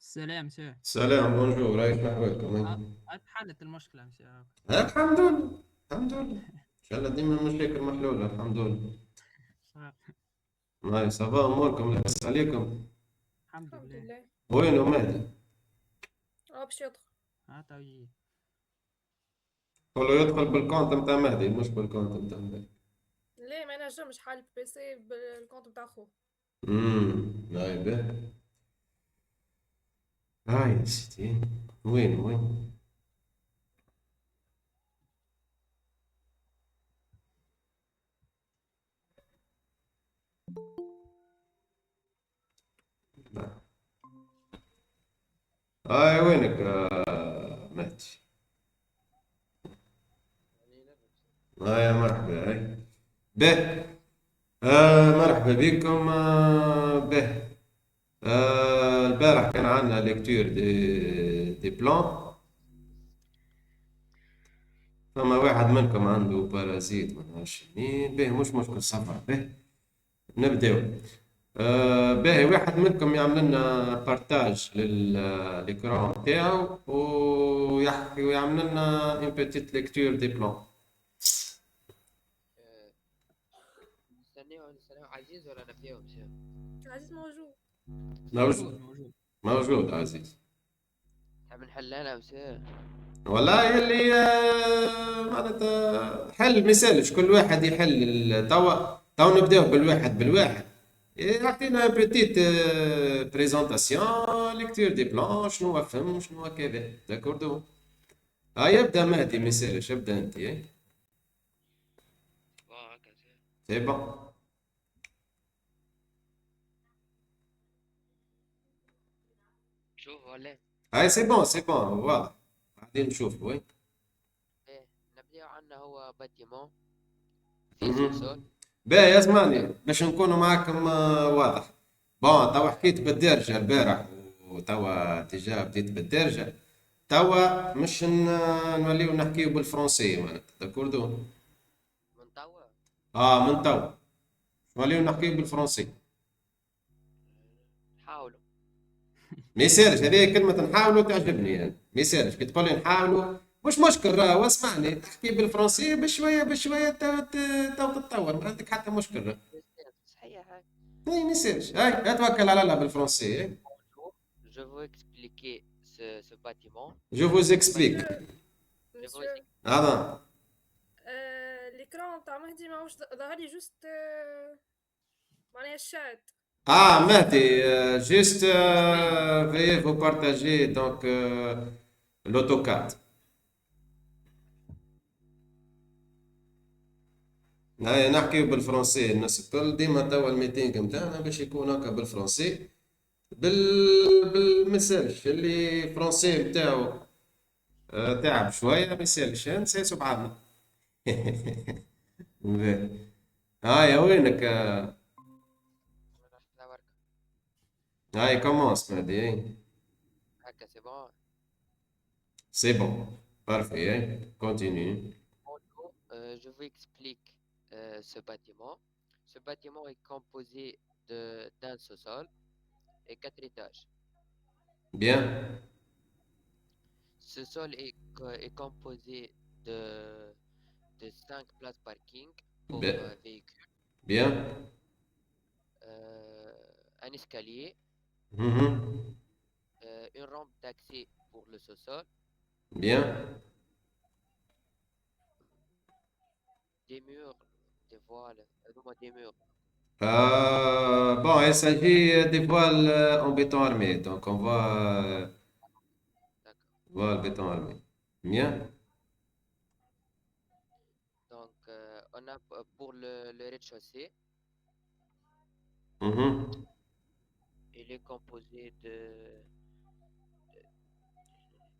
سلام سي. سلام بونجور، رايك أحوالكم؟ اتحلت المشكلة مشي. الحمد لله. الحمد لله، إن شاء الله ديما المشاكل محلولة الحمد لله. هاي صباح أموركم، لاباس عليكم؟ الحمد الحمد لله. لله. وينو مهدي؟ باش يدخل. ها تو يجي. قولوا يدخل بالكونت متاع مهدي مش بالكونت متاع مهدي. ليه ما ينجمش حال البيسي بالكونت بتاع خوه. هاي به. هاي يا سيدي، وين؟ هاي وينك مهدي؟ هاي يا مرحبا هاي. به. مرحبا بكم. به. البارح كان عندنا ليكتور دي بلان. فما واحد منكم عنده بارازيت ما نعرفش مين. به مش مشكل صفر. به نبداو. باهي واحد منكم يعمل لنا بارتاج للإكرام تاعو ويحكي ويعمل لنا ان بيتيت ليكتور دي بلان. نستناو عزيز ولا نبداو مشى؟ عزيز موجود. موجود. موجود عزيز. تحب نحل انا مشى؟ والله اللي معناتها حل مثالش، كل واحد يحل توا نبداو بالواحد يعطينا بتيت بريزونطاسيون ليكتور دي بلان، شنو فهم شنو كذا داكوردو. يبدا مهدي مثالش، ابدا انت. هكا مشى. سي بون. شوف ولا هاي سي بون واضح. بعدين نشوف وين. ايه نبداو. عنا هو باتيمون في مهم. سوسول. باهي اسمعني باش نكونوا معاكم واضح. بون توا حكيت بالدارجة البارح وتوا تجاه بديت بالدارجة. توا مش نوليو نحكيو بالفرنسية معناتها داكوردو. من توا من توا نوليو نحكيو بالفرنسية. نحاولوا. ما يسالش هذه كلمة نحاولوا تعجبني يعني. ما يسالش كي تقول لي نحاولوا مش مشكل، واسمعني تحكي بالفرنسية بشوية تتطور، ما عندك حتى مشكل. صحيح. هاي ما يسالش. هاي اتوكل على الله بالفرنسية. je veux expliquer ce bâtiment. جو فوز اكسبليك. Je veux مسيو هذا الإكرام بتاع مهدي ماهوش ظهر لي جوست معناها الشات. مهدي juste veuillez vous partager donc l'autocad. هاي نحكي بالفرنسي الناس الكل ديما توا الميتينغ نتاعنا باش يكون هكا بالفرنسي. بالمثالش اللي فرنسي نتاعو تعب شوية ما يسالش نسيسو بعضنا. هاي وينك هاي كومونس مهدي. هكا سي بون. سي بون بارفي. هاي كونتينيو. Je vous explique ce bâtiment. Ce bâtiment est composé d'un sous-sol et 4 étages. Bien. Ce sol est composé de, de 5 places parking pour Bien. véhicules, Bien. un escalier, Mhm. une rampe d'accès pour le sous-sol, Bien. des murs, des voiles, des murs. Bon, il s'agit des voiles en béton armé. Donc, on voit D'accord. voile béton armé. Bien. Donc, on a pour le rez-de-chaussée, Mhm. il est composé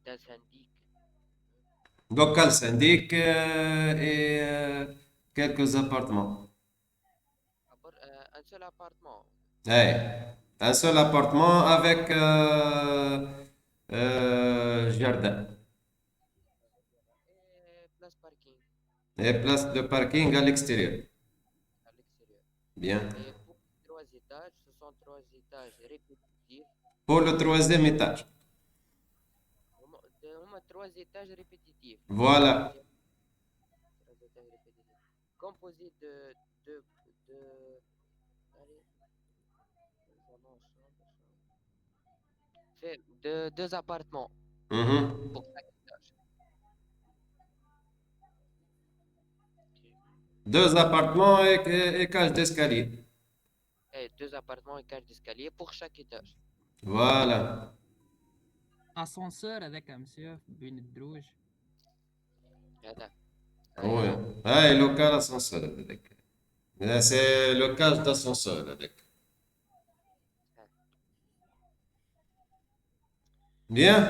d'un syndic. Local syndic et quelques appartements. Un seul appartement. Hey, un seul appartement avec jardin Et place parking et place de parking à l'extérieur. à l'extérieur. Bien. Et pour les 3 étages, ce sont 3 étages répétitifs pour le troisième étage. هما 3 étages répétitifs. Voilà. 3 étages répétitifs. Composés de allez, salon, chambre. Fait de 2 appartements Mhm. pour chaque étage. Deux appartements et cage d'escalier. Et 2 appartements et cage d'escalier pour chaque étage. Voilà. اسانسور هذاك مسيو بين الدروج. هذا Oui. Ah, local ascenseur. هذاك. Là, c'est le cage d'ascenseur. هذاك. Bien.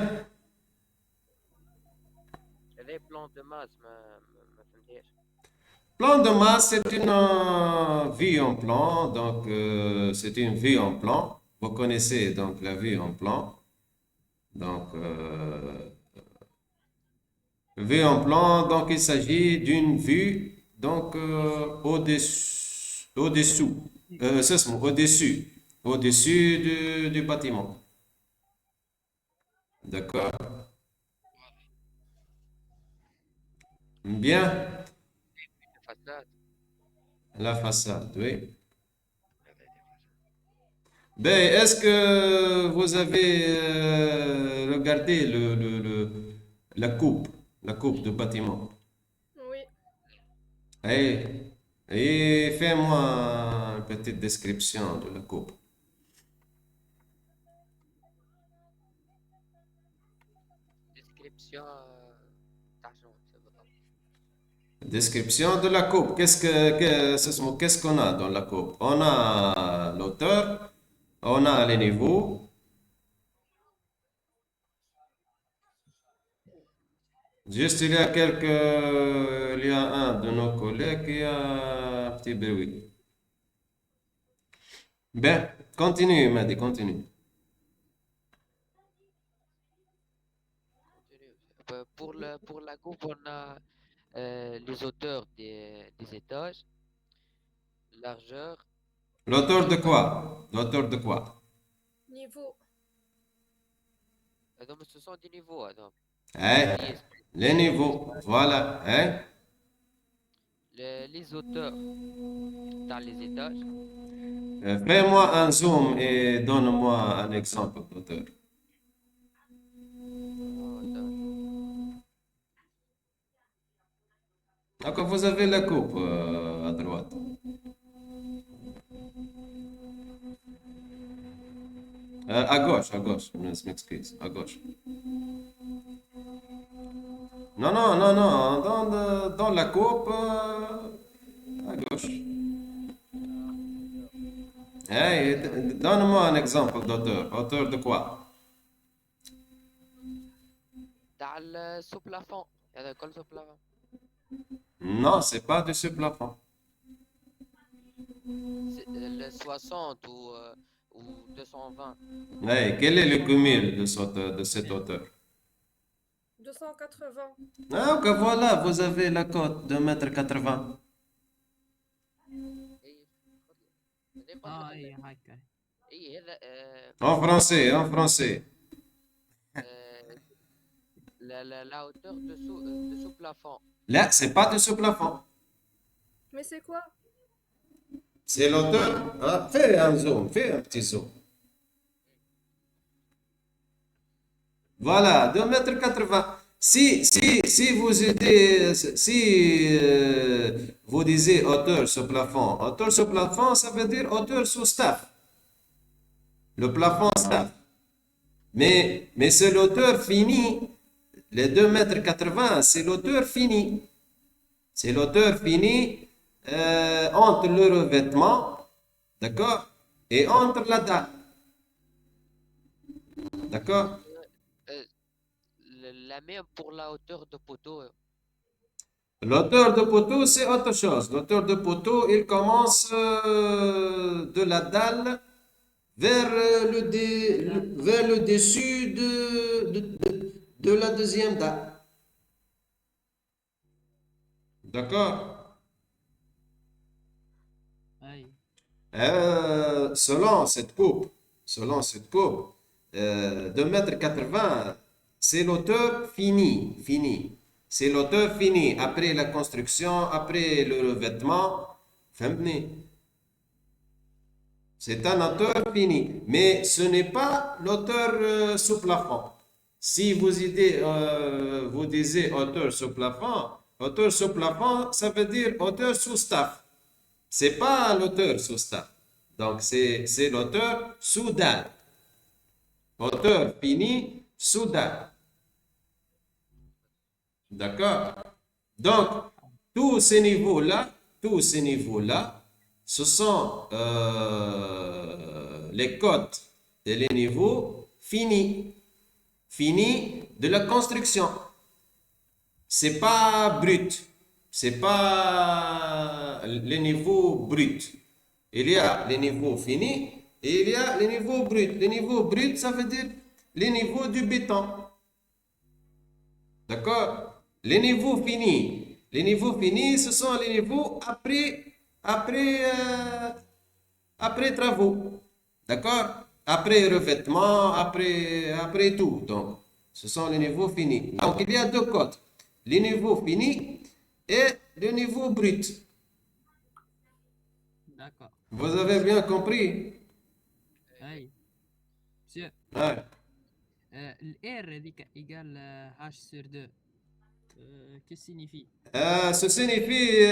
هذا بلان دو ماس ما فهمتهاش. Plan de masse, c'est une vue en plan. Donc, c'est une vue en plan. Vous connaissez donc la vue en plan. Donc, vue en plan, donc il s'agit d'une vue donc au-dessous, au-dessus du bâtiment. D'accord. Bien. فاساد. La façade, oui. Ben, est-ce que vous avez regardé la coupe du bâtiment? Oui. Et fais-moi une petite description de la coupe. Description تاع شنو بالضبط؟ Description de la coupe. Qu'est-ce qu'on a dans la coupe? On a l'auteur, on a les niveaux. Juste, il y a un de nos collègues qui a un petit bruit. Ben, continue, Madi, continue. Pour la coupe, on a les hauteurs des étages, largeur. L'auteur de quoi? L'auteur de quoi? Niveau. Donc, ce sont des niveaux. Donc, Hein? Les niveaux. Voilà. Hein? les hauteurs dans les étages. Fais-moi un zoom et donne-moi un exemple d'auteur. Donc, vous avez la coupe à droite. À gauche, je m'excuse, à gauche. Non, non, non, non, dans la coupe, à gauche. Hey, donne-moi un exemple d'auteur. Auteur de quoi? Dans le sous-plafond. Il y a quoi le sous-plafond? Non, c'est pas de ce plafond. C'est, le 60 ou 220. Hey, quel est le cumul de cet auteur? 280. Ah, ok, voilà, vous avez la cote de 1,80 m. اه اي هكا. اي هذا En français, en français. la hauteur de sous-plafond. Là, c'est pas de ce plafond. Mais c'est quoi? C'est l'auteur. Ah, fais un zoom, fais un petit zoom. Voilà, 2,80 m. Si vous aidez, si vous disiez hauteur sur plafond, ça veut dire hauteur sous staff. Le plafond staff. Mais c'est l'auteur fini. Les 2,80 m, c'est l'auteur fini. C'est l'auteur fini entre le revêtement, d'accord, et entre la dalle. D'accord? La même pour la hauteur de poteau. L'auteur de poteau, c'est autre chose. L'auteur de poteau, il commence de la dalle vers vers le dessus de la deuxième dalle. D'accord? اي Selon cette coupe, 2,80 m, c'est l'auteur fini, fini. C'est l'auteur fini, après la construction, après le revêtement. Fahmtni? C'est un auteur fini, mais ce n'est pas l'auteur sous plafond. Si vous disiez auteur sous plafond, ça veut dire auteur sous staff. C'est pas l'auteur sous staff. Donc, c'est l'auteur sous dalle. Auteur fini sous dalle. D'accord? Donc, tous ces niveaux-là, ce sont les codes et les niveaux finis. Finis de la construction. C'est pas brut. C'est pas les niveaux bruts. Il y a les niveaux finis et il y a les niveaux bruts. Les niveaux bruts, ça veut dire les niveaux du béton. D'accord? Les niveaux finis, ce sont les niveaux après travaux. D'accord? Après revêtement, après tout. Donc, ce sont les niveaux finis. Donc, il y a deux codes. Les niveaux finis et le niveau brut. D'accord. Vous avez bien compris? Hey, monsieur, Ouais. R égale H sur 2. Qu'est-ce que signifie? Ce signifie,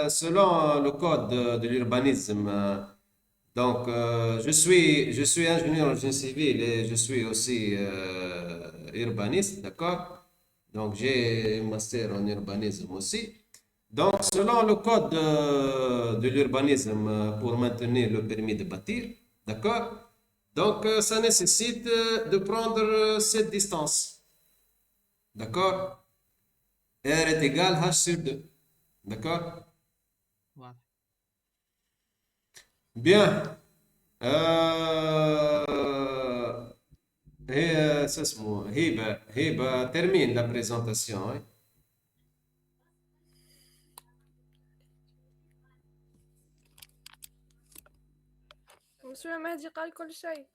selon le code de l'urbanisme, donc je suis ingénieur en génie civil et je suis aussi urbaniste, d'accord? Donc j'ai un master en urbanisme aussi. Donc selon le code de l'urbanisme pour maintenir le permis de bâtir, d'accord? Donc ça nécessite de prendre cette distance, d'accord? R est égal H sur 2. D'accord? Voilà. Bien. Euh... Ça c'est moi. Hiba, termine la présentation. Hein. Monsieur Mahdi قال كل شيء.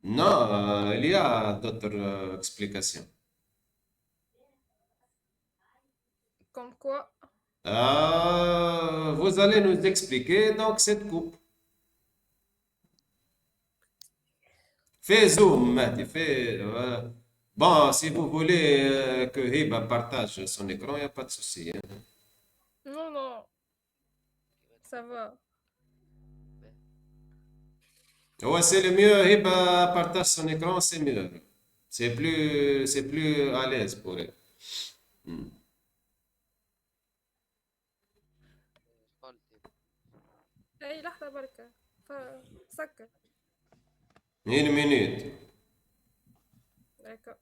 Non, il y a d'autres explications. Comme quoi, Vous allez nous expliquer donc cette coupe. Fais zoom, Mahdi, fais. Bon, si vous voulez que Hiba partage son écran, il n'y a pas de souci. Hein. non, non, ça va. Ouais, c'est le mieux. Hiba partage son écran, c'est mieux. C'est plus à l'aise pour elle. اي لحظة بركة فسكر. Une minute. D'accord.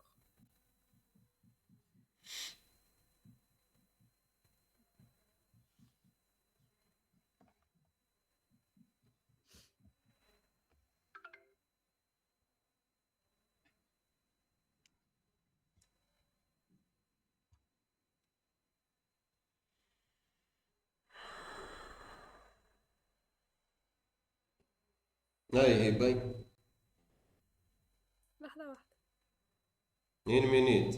Allez, Hiba. لحظة واحدة. Une minute.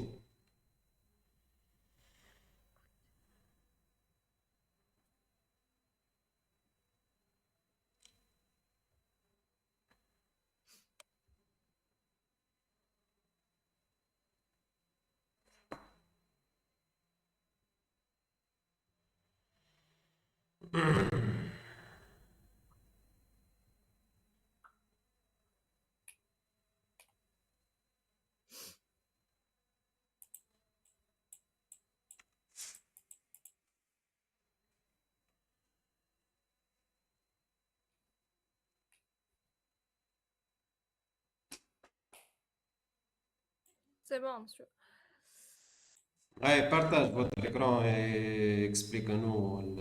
C'est bon, monsieur. Allez, partage votre écran et explique-nous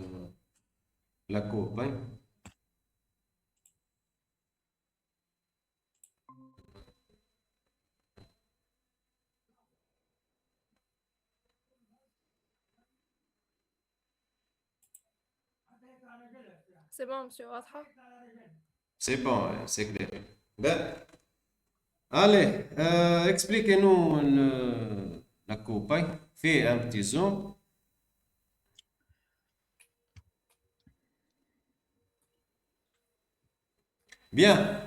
la coupe. Hein. C'est bon, monsieur. واضحة. C'est bon, hein, c'est clair. Ben, Allez, expliquez-nous la coupe. Hein. Fais un petit zoom. Bien.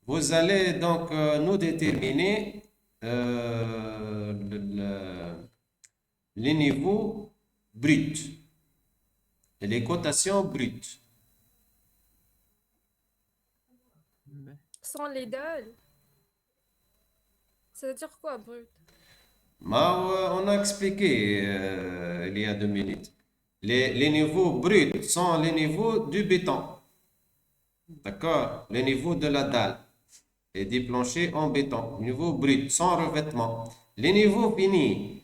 Vous allez donc nous déterminer les niveaux bruts et les cotations brutes. Ben, Sans les dalles. Ça veut dire quoi, brut? On a expliqué il y a 2 minutes. Les niveaux bruts sont les niveaux du béton. D'accord? Les niveaux de la dalle et des planchers en béton. Niveau brut, sans revêtement. Les niveaux finis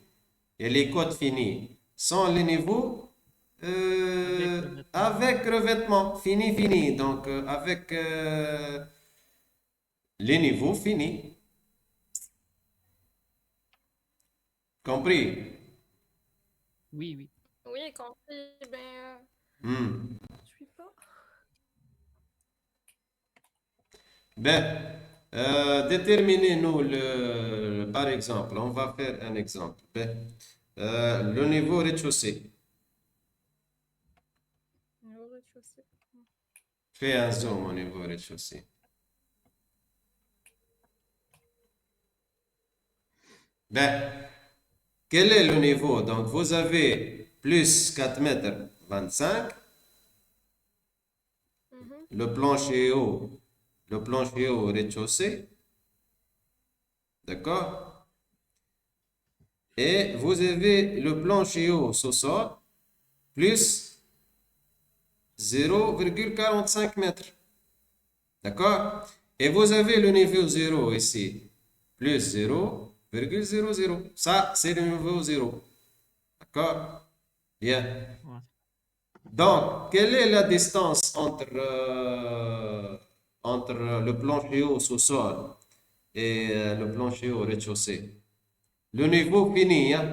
et les codes finis sont les niveaux avec revêtement. Fini, fini. Donc, avec les niveaux finis. Compris? oui, oui. Oui, compris. Ben, Hmm. je suis pas. Ben, déterminez-nous par exemple, on va faire un exemple. Ben, le niveau rez-de-chaussée. Au rez-de-chaussée. Fais un zoom au niveau rez-de-chaussée. Ben, quel est le niveau? Donc, vous avez plus 4,25 m, Mhm. le plancher haut au rez-de-chaussée. D'accord? Et vous avez le plancher haut au sous-sol plus 0,45 m. D'accord? Et vous avez le niveau 0 ici, plus 0,00. Ça, c'est le niveau 0. D'accord? Bien. Ouais. Donc, quelle est la distance entre le plancher au sous-sol et le plancher au rez-de-chaussée? Le niveau fini, hein?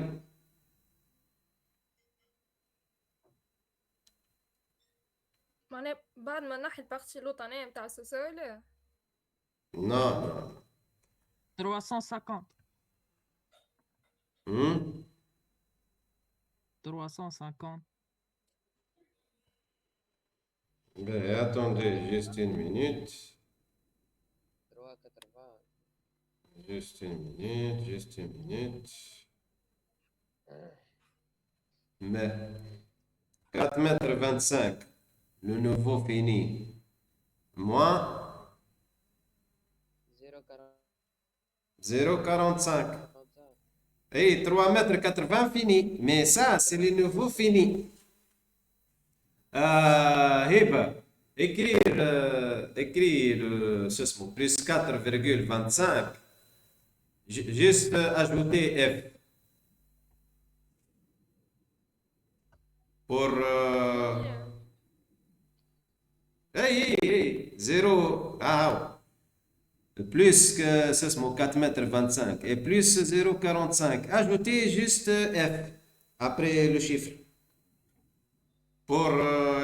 معناها بعد ما نحي البارتي الوطنية متاع السوسول. Non, non. 350. Hmm? 350. Ben, attendez juste une minute. 3,80. Juste une minute, juste une minute. Mais 4,25 m, le nouveau fini, moins 0,45. Et 3,80 m fini. Mais ça, c'est le nouveau fini. Hiba, écrire ce mot, plus 4,25. Juste ajouter F. Pour hey, 0, plus que ce mot 4,25 m et plus 0,45. Ajoutez juste F après le chiffre pour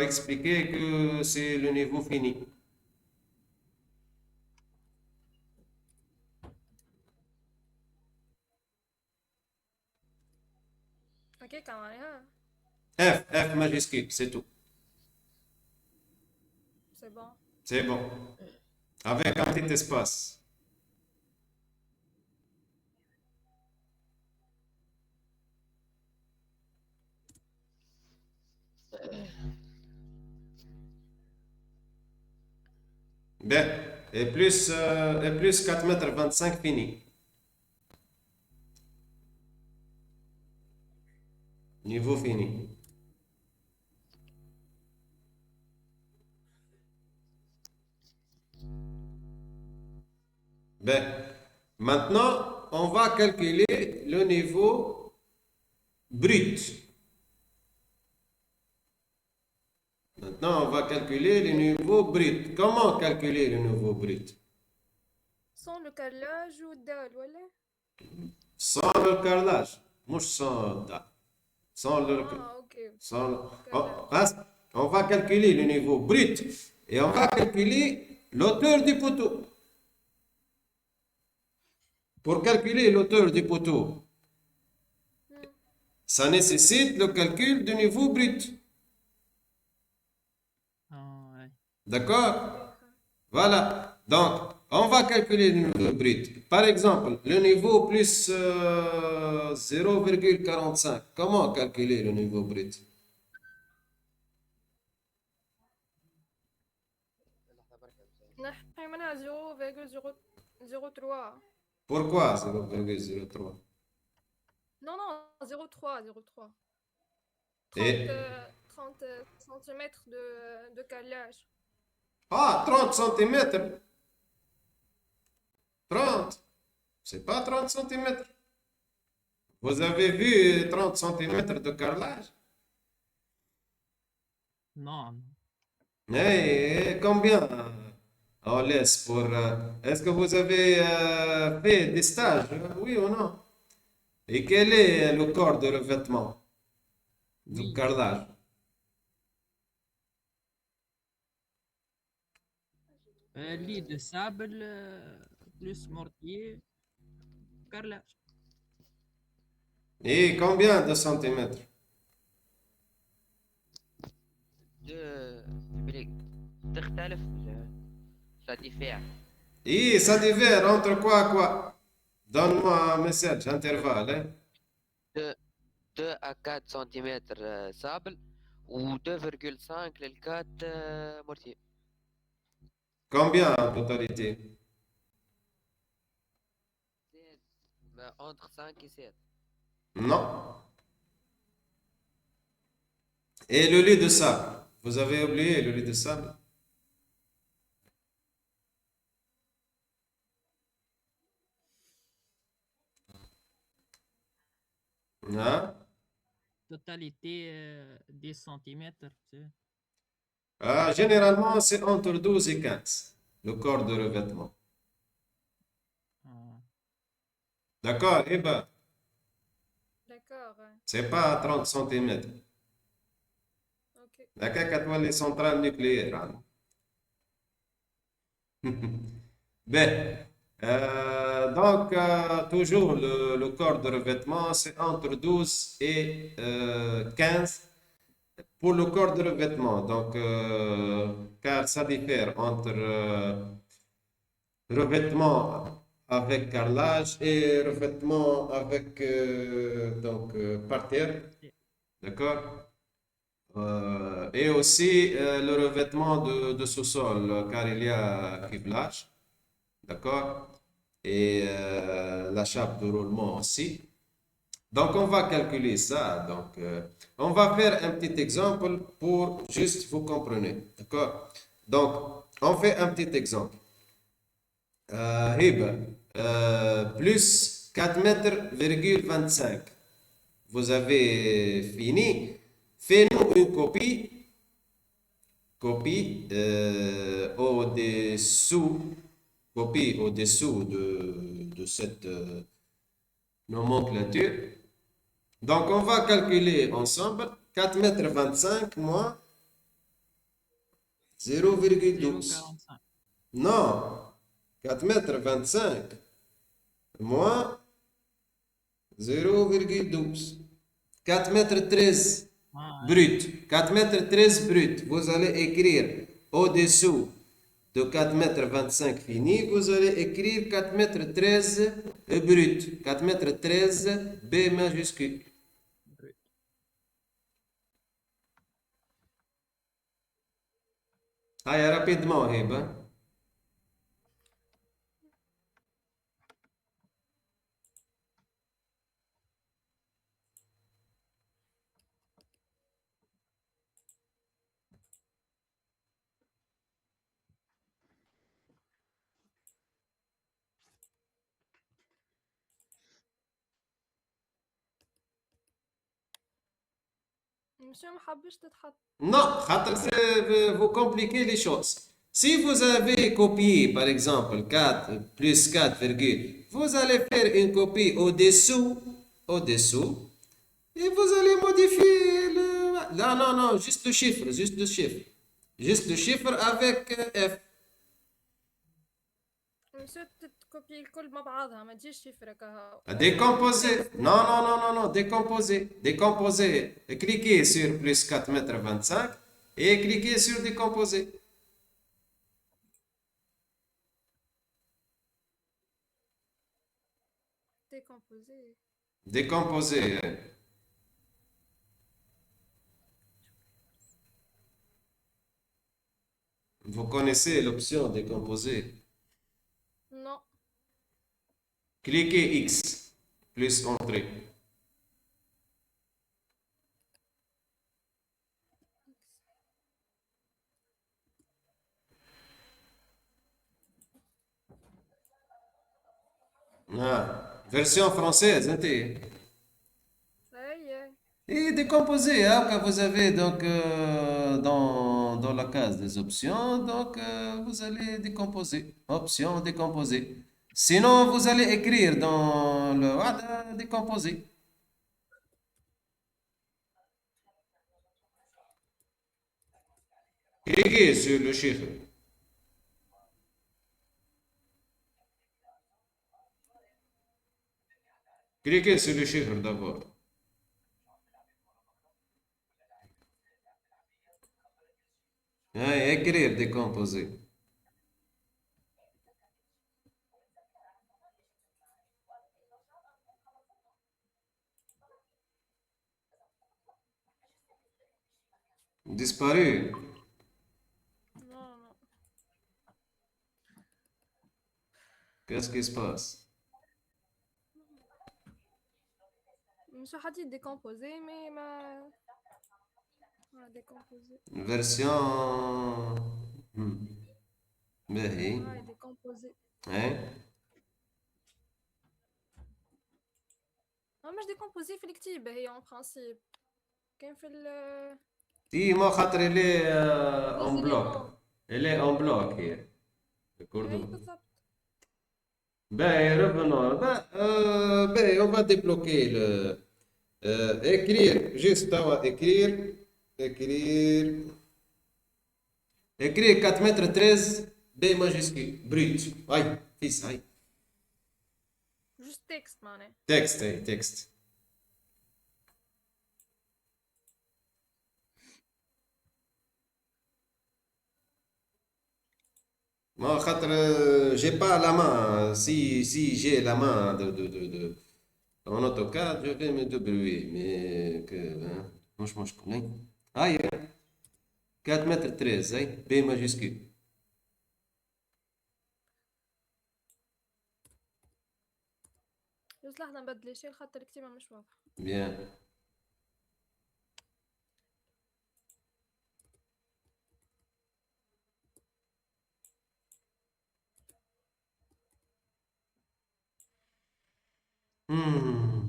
expliquer que c'est le niveau fini. Ok, كمان. F majuscule, c'est tout. C'est bon. C'est bon. Avec un petit espace. Bien. Et plus 4,25 m fini. Niveau fini. Ben, maintenant, on va calculer le niveau brut. Maintenant, on va calculer le niveau brut. Comment calculer le niveau brut? Sans le carrelage ou الدال ولا؟ Sans le carrelage. Mouche sans da. Sans le... ok. sans le- on va calculer le niveau brut et on va calculer l'auteur du poteau. Pour calculer l'auteur du poteau, Hmm. ça nécessite le calcul du niveau brut. Ah, ouais. D'accord? Voilà. Donc, on va calculer le niveau brut. Par exemple, le niveau plus 0,45. Comment calculer le niveau brut? نحي منها 0,003. Pourquoi 0,03? Non, non, 0,3, 0,3. 30, Et 30 centimètres de carrelage. ah, 30 centimètres. 30. C'est pas 30 centimètres. Vous avez vu 30 centimètres de carrelage? Non, Et combien on laisse pour... est-ce que vous avez fait des stages, oui ou non? Et quel est le corps de revêtement du oui. carrelage? Lit de sable plus mortier, carrelage. Et combien de centimètres? بريك تختلف ça diffère Et ça diffère entre quoi? Donne-moi un message, intervalle. Hein? de 2 à 4 cm sable ou 2,5 لل 4 mortier. Combien en totalité? Entre 5 et 7. Non. Et le lit de sable? Vous avez oublié le lit de sable? Hein? Totalité 10 centimètres. Généralement, c'est entre 12 et 15, le corps de revêtement. Ah, D'accord? Eh ben, D'accord. c'est pas 30 centimètres. Ok. D'accord, quand les centrales nucléaires. Hein. Ben, donc, toujours le corps de revêtement, c'est entre 12 et 15 pour le corps de revêtement. Donc, car ça diffère entre revêtement avec carrelage et revêtement avec parterre. D'accord? Et aussi le revêtement de sous-sol, car il y a criblage. D'accord? Et la chape de roulement aussi. Donc, on va calculer ça. Donc, on va faire un petit exemple pour juste vous comprenez. D'accord? Donc, on fait un petit exemple. Hiba, plus 4 mètres,25. Vous avez fini. Fais-nous une copie au-dessous de cette nomenclature. Donc, on va calculer ensemble 4,25 m moins 0,12. 0,45. Non, 4,25 m moins 0,12. 4,13 m Ah, brut. 4,13 m brut. Vous allez écrire au-dessous de 4,25 m fini, vous allez écrire 4,13 m brut. 4,13 m B majuscule. brut. Allez, rapidement, Hiba. Monsieur, ما حبش تتحط. Non, vous compliquez les choses. Si vous avez copié, par exemple, 4 plus 4, vous allez faire une copie au-dessous, et vous allez modifier le... Non, non, non, juste le chiffre. Juste le chiffre avec F. مسيو تكوبي الكل مع بعضها ما تجيش شفرة كها. Décomposer. Non, non, non, non, non, décomposer. Décomposer. Cliquez sur plus 4 mètres 25 et cliquez sur décomposer. décomposé. Décomposer. Vous connaissez l'option décomposer. Non. Cliquez X plus entrée. Ah, version française, hein, Ça y est. Et décomposer, hein, que vous avez donc dans la case des options, donc vous allez décomposer. Option décomposer. Sinon, vous allez écrire dans le WAD décomposer. Cliquez sur le chiffre. Cliquez sur le chiffre d'abord. Hein, écrire décomposer. Disparu. Non, non. Qu'est-ce qui se passe? مسيو حديد décomposé mais ما décomposé. Version. باهي. décomposé. Hein? مش décomposé في الكتيبة هي en principe. كان في ال إيه ما خاطر اللي les اون بلوك. éléments. اللي اون بلوك هي. هي D'accord. بالضبط. Ben, revenons. Ben, on va débloquer le. Écrire, juste écrire, écrire. Écrire 4 mètres 13, B majuscule, brut. Aïe, fils, aïe. Juste texte معناها. Texte, aïe, texte. Moi, خاطر, j'ai pas la main. Si j'ai la main en AutoCAD, je vais me débrouiller. Mais que, hein, مش مشكلة. hein. Aïe, 4 mètres 13, aïe, B majuscule. بس لحظة نبدل شيء خاطر الكتيبة مش واضحة. Bien. Hmm.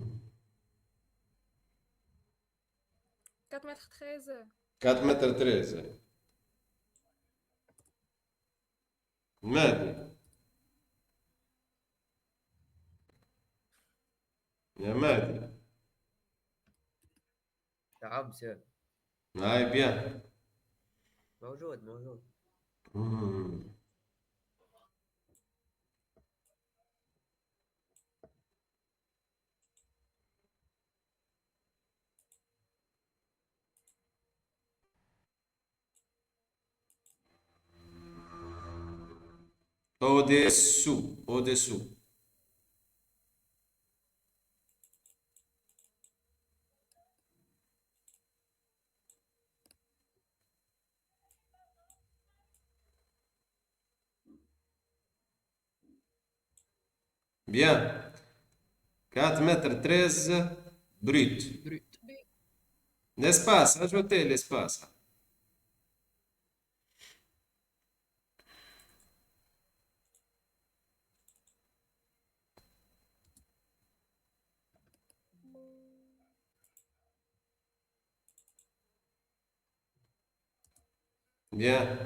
4 متر 13. 4 mètres 13. مادي يا مادي. نعم سير. هاي بيان. موجود موجود. Hmm. Au-dessous, au-dessous. Bien. 4 mètres 13 brut. Brut. L'espace, ajoutez l'espace. Bien.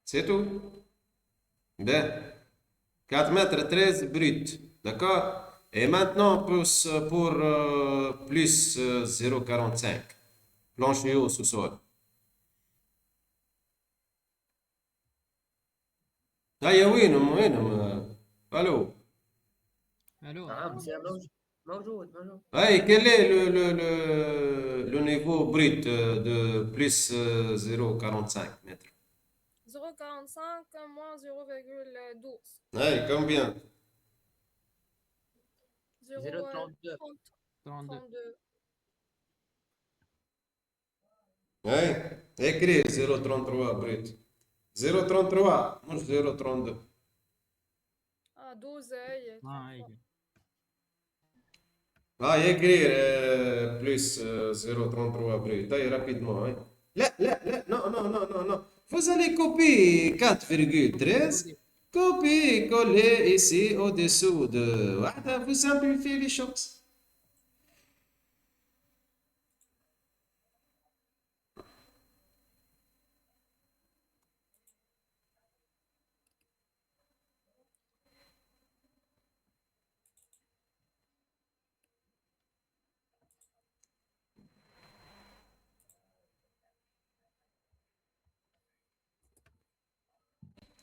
C'est tout. Bien. 4 mètres 13 brut. D'accord? Et maintenant, pour plus 0,45. Plancher au sous-sol. هيا وينهم الو. الو نعم سير موجود. هاي quel est le niveau brut de plus 0,45 mètres? 0,45 moins 0,12. هاي combien? 0,32. 32 32. هاي écrit 0,33 brut. 0,33 مش 0,32. Ah, 12 هي. هاي هاي écrire plus 0,33 brut. هاي rapidement هاي. لا non. Vous allez copier 4,13. Copier, coller ici au-dessous de. واحدة. Vous simplifiez les choses.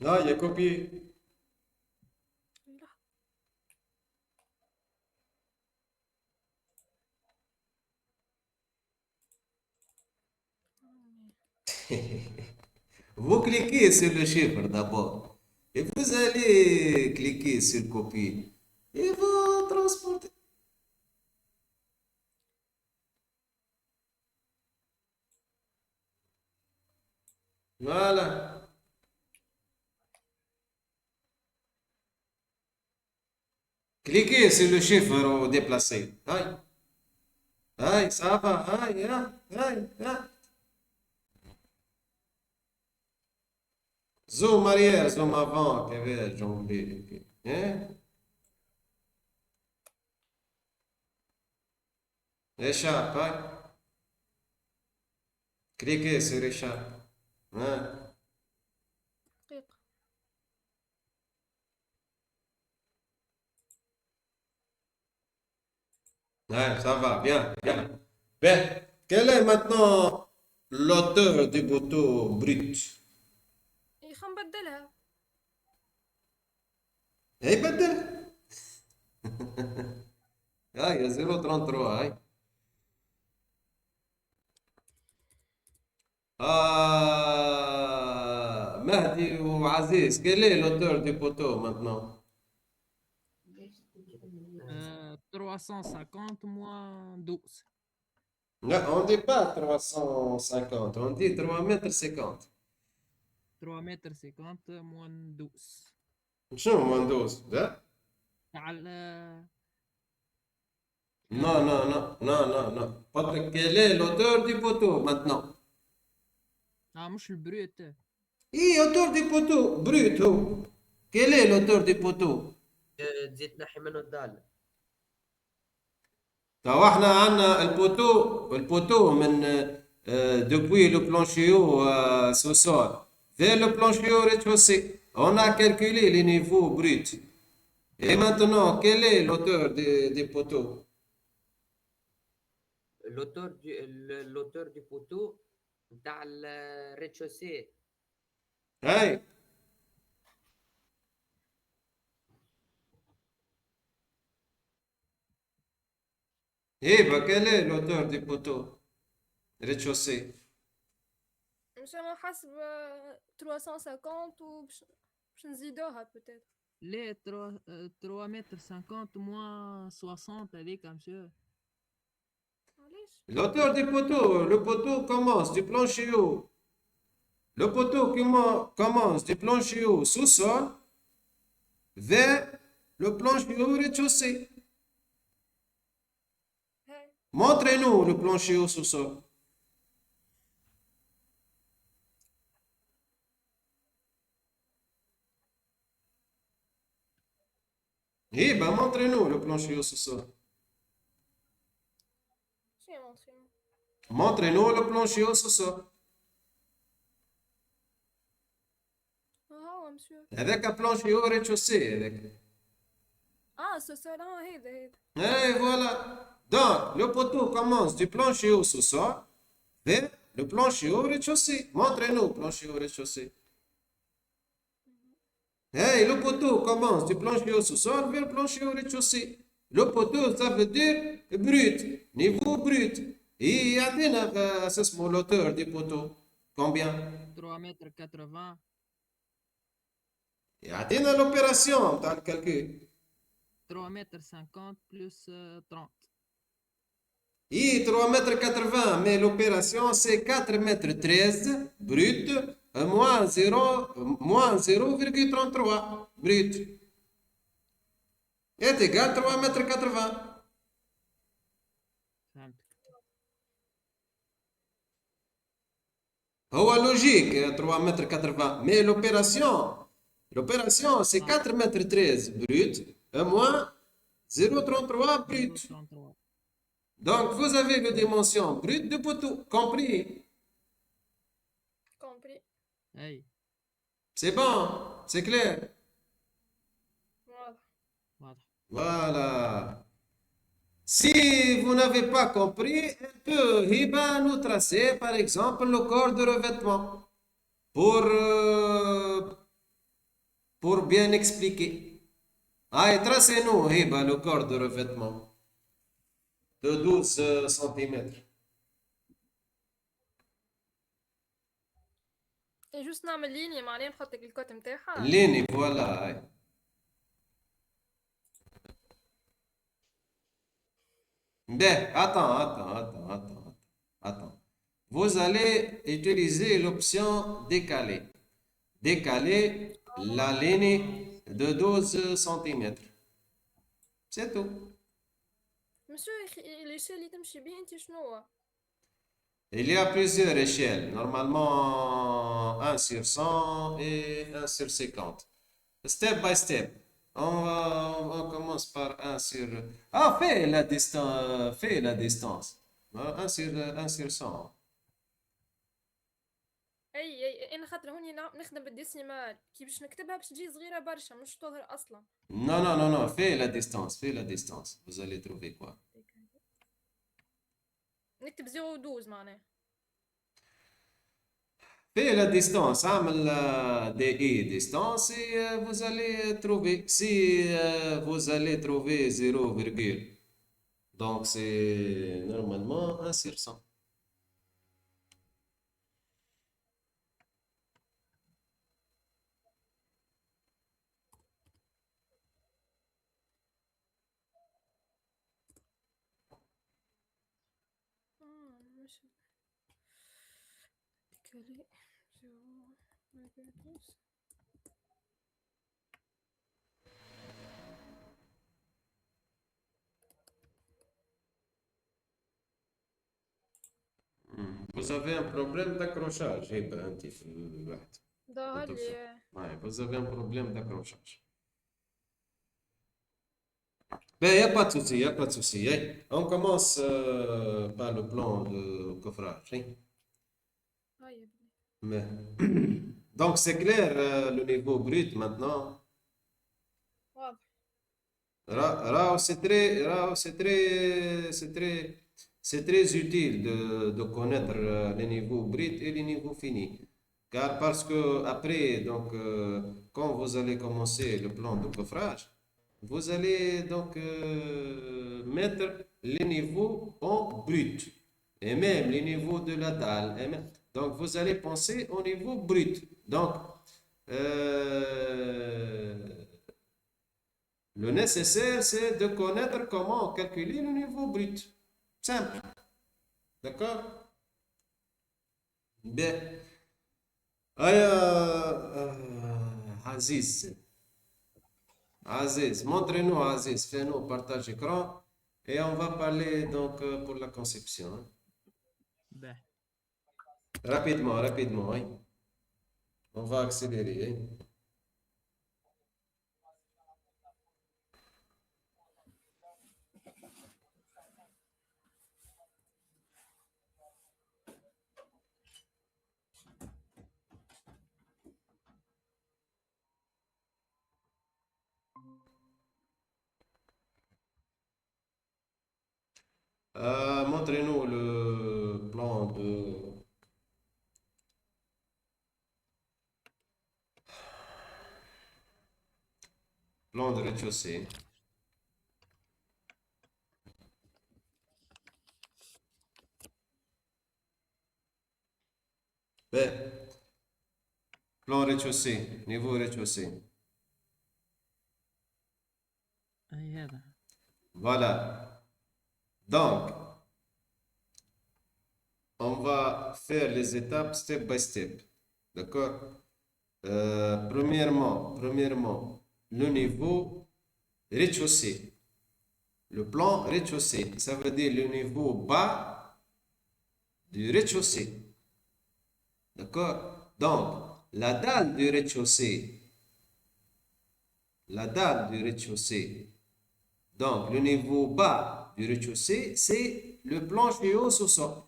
Ah, il y a copié. Vous cliquez sur le chiffre d'abord. Et vous allez cliquer sur copier. Et vous transportez. Voilà. Cliquez sur le chiffre au déplacé. Aïe. Aïe, ça va. Aïe. Zoom arrière, zoom avant. Que j'ai oublié. Hein? Échappe, aïe. Cliquez sur échappe. Hein? دقيقة. Ouais, ça va, bien. Ben, quel est maintenant l'auteur du poteau brut? خلينا نبدلها. Eh, بدل. هاي 0,33 هاي. Mahdi ou Aziz, quel est l'auteur du poteau maintenant? 350 moins 12 Non, on ne dit pas 350, on dit 3,50 m. 3 mètres 50 moins 12 شنو moins 12 ده؟ تاع Non. قلت لك quel est l'auteur du poteau maintenant? مش البروت. ايه auteur du poteau brut هو. Quel est l'auteur du poteau? تزيد تنحي منه الدالة. تو احنا عندنا البوتو من depuis le plancher sous-sol vers le plancher rez-de-chaussée. On a calculé les niveaux bruts. Et maintenant, quel est l'auteur des poteaux? l'auteur du poteau نتاع الريتشوسي. Hey, quel est l'auteur du poteau rez-de-chaussée? مش انا حسب 350 باش نزيدوها بوتيت. ليه 3 متر 50 moins 60 هذيك مسيو. علاش؟ L'auteur du poteau, le poteau commence du plancher haut. Le poteau commence du plancher haut sous-sol vers le plancher haut rez-de-chaussée. هاي. Montrez-nous le plancher haut sous-sol. Eh ben, montrez-nous le plancher haut sous-sol. شنو مونطرينو؟ Montrez-nous le plancher haut sous-sol. هو مسيو. هذاك plancher haut rez-de-chaussée هذاك. سوسول هيدا. Et voilà. Donc, le poteau commence du plancher haut sous-sol vers le plancher haut rez-de-chaussée. Montrez-nous le plancher haut rez-de-chaussée. Hey, le poteau commence du plancher au sous-sol vers le plancher au rez-de-chaussée. Le poteau, ça veut dire brut, niveau brut. Et attends, c'est mon l'auteur du poteau. Combien? 3 mètres 80. Et attends l'opération, t'as le calcul. 3 mètres 50 plus 30. Et 3,80 m, mais l'opération c'est 4,13 m brut, moins 0,33 brut. Est égal 3,80 m. فهمتك. هو logique 3,80 m, mais l'opération c'est 4,13 m brut, moins 0,33 brut. 0,33. Donc vous avez la dimension brute de poteau, compris? compris. اي C'est bon, c'est clair. واضح. واضح. Voilà. Si vous n'avez pas compris, on peut Hiba nous tracer par exemple le corps de revêtement pour bien expliquer. Allez, tracez-nous Hiba le corps de revêtement de 12 cm. جوست نعمل ليني معناها نحط لك الكوت نتاعها. Ligne, voilà. Aïe. Ben, attends. Vous allez utiliser l'option décaler. Décaler la ligne de 12 cm. C'est tout. مسيو ليشيل اللي تمشي بيه انت شنو هو؟ Il y a plusieurs échelles. Normalement, 1 sur 100 et 1 sur 50. Step by step. On commence par 1 sur... Ah, fais la distance. Fais la distance. 1 sur 100. اي انا خاطر هوني نخدم بالديسيمال كي باش نكتبها باش تجي صغيره برشا مش تظهر اصلا. Non. Fais la distance. Fais la distance. Vous allez trouver quoi? نكتب 0.12 معناها. Fais la distance. عمل DI distance et vous allez trouver. Si vous allez trouver 0, donc c'est normalement 1 sur 100. مش décalé 0.12. Vous avez un problème d'accrochage. Eh ben, un petit peu. ظهر لي. Ouais, vous avez un problème d'accrochage. Ben, il n'y a pas de souci, il n'y a pas de souci. Hein. On commence par le plan de coffrage. Hein. هاي يا بني. Mais... Donc, c'est clair, le niveau brut maintenant. واضح. C'est très utile de connaître les niveaux bruts et les niveaux finis. Car parce que après, donc, quand vous allez commencer le plan de coffrage, vous allez donc mettre les niveaux en brut et même les niveaux de la dalle. Donc, vous allez penser au niveau brut. Donc, le nécessaire, c'est de connaître comment calculer le niveau brut. Simple. D'accord? Bien. Aziz. Aziz, montrez-nous Aziz, fais-nous partage écran et on va parler donc pour la conception. Hein. باهي. Rapidement, hein. On va accélérer. Hein. Montrez-nous le plan de... Plan de rez-de-chaussée. Ben, plan rez-de-chaussée, niveau rez-de-chaussée. اي هذا. Voilà. Donc, on va faire les étapes step by step. D'accord? Premièrement, le niveau rez-de-chaussée. Le plan rez-de-chaussée, ça veut dire le niveau bas du rez-de-chaussée. D'accord? Donc, la dalle du rez-de-chaussée, la dalle du rez-de-chaussée, donc le niveau bas du rez-de-chaussée, c'est le plancher au sous-sol.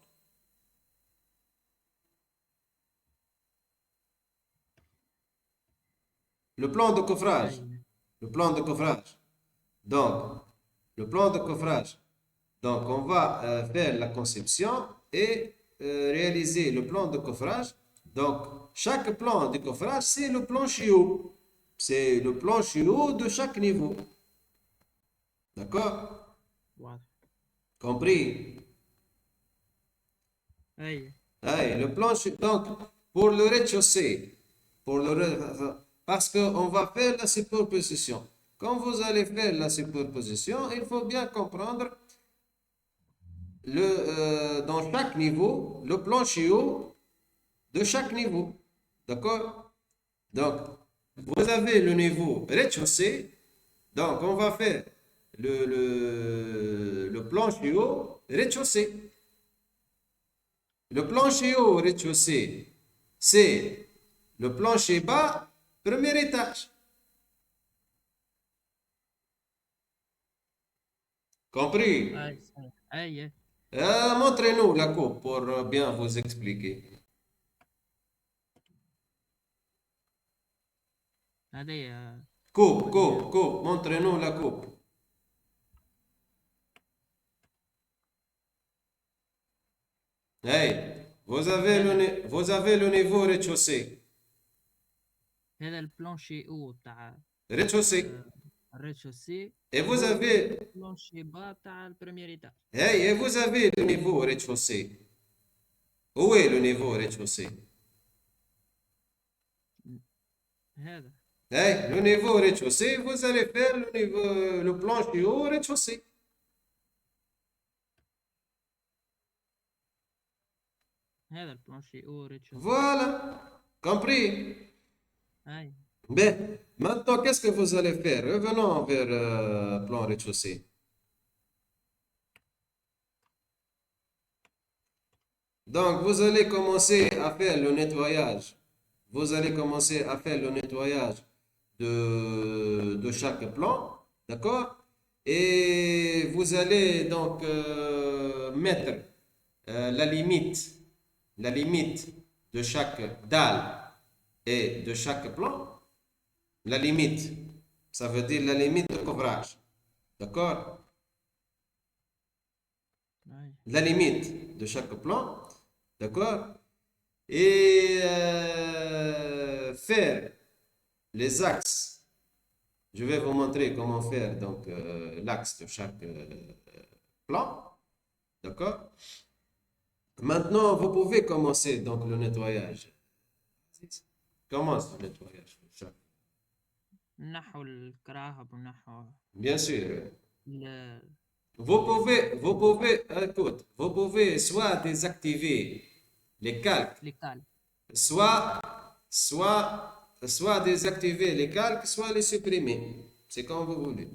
Le plan de coffrage. اي Le plan de coffrage. Donc, le plan de coffrage. Donc, on va faire la conception et réaliser le plan de coffrage. Donc, chaque plan de coffrage, c'est le plancher haut. C'est le plancher haut de chaque niveau. D'accord? واضح. Compris? اي Allez, le plancher. Donc, pour le rez-de-chaussée, parce qu'on va faire la superposition. Quand vous allez faire la superposition, il faut bien comprendre dans chaque niveau, le plancher haut de chaque niveau. D'accord? Donc, vous avez le niveau rez-de-chaussée. Donc, on va faire le plancher haut rez-de-chaussée. Le plancher haut rez-de-chaussée, c'est le plancher bas, premier étage. Compris? اي صحيح. اي Montrez-nous la coupe pour bien vous expliquer. هذه. Coupe, montrez-nous la coupe. Hey, vous avez le niveau rez-de-chaussée. هذا البلانشي او تاع Rez-de-chaussée. الريتشوسي. Et vous avez, البلانشي با تاع البريمير ايتاج. hey, et vous avez le niveau rez-de-chaussée. Où est le niveau rez-de-chaussée? هذا. Hey, le niveau rez-de-chaussée, vous allez faire le plancher haut rez-de-chaussée. هذا البلانشي او ريتشوسي. Voilà, compris? اي Ben, maintenant, qu'est-ce que vous allez faire? Revenons vers plan rez-de-chaussée. Donc, vous allez commencer à faire le nettoyage. Vous allez commencer à faire le nettoyage de chaque plan, d'accord? Et vous allez donc mettre la limite de chaque dalle et de chaque plan. La limite, ça veut dire la limite de couvrage, d'accord? اي La limite de chaque plan, d'accord? Et faire les axes. Je vais vous montrer comment faire donc l'axe de chaque plan, d'accord? Maintenant, vous pouvez commencer donc le nettoyage. Commence le nettoyage. نحو الكراهب ونحو Bien sûr. ال- Écoute, vous pouvez soit désactiver les calques, الكال. soit désactiver les calques, soit les supprimer. C'est comme vous voulez.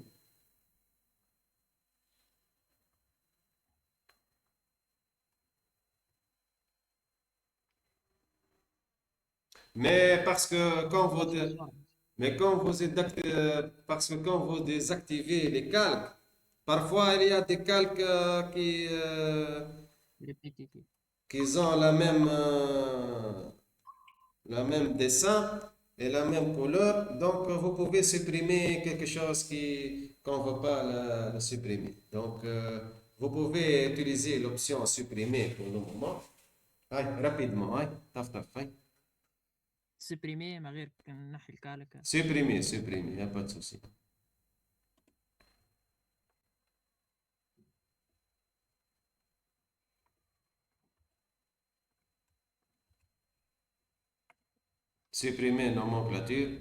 Mais parce que quand vous, mais quand vous parce que quand vous désactivez les calques, parfois il y a des calques ريبيتيتيف. qui ont la même dessin et la même couleur. Donc, vous pouvez supprimer quelque chose qu'on ne veut pas le supprimer. Donc, vous pouvez utiliser l'option supprimer pour le moment. Aïe, rapidement, aïe, taf, taf, aïe. سبريمي ما غير نحي الكالك. Supprimer, il n'y a pas de souci. supprimer nomenclature.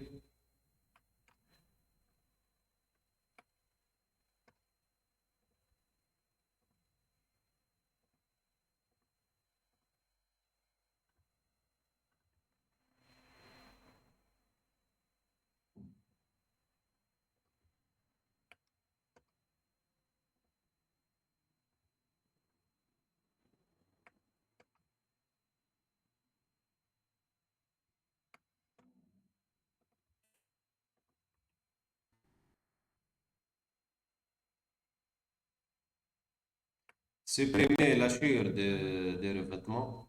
Supprimer la chure des revêtements.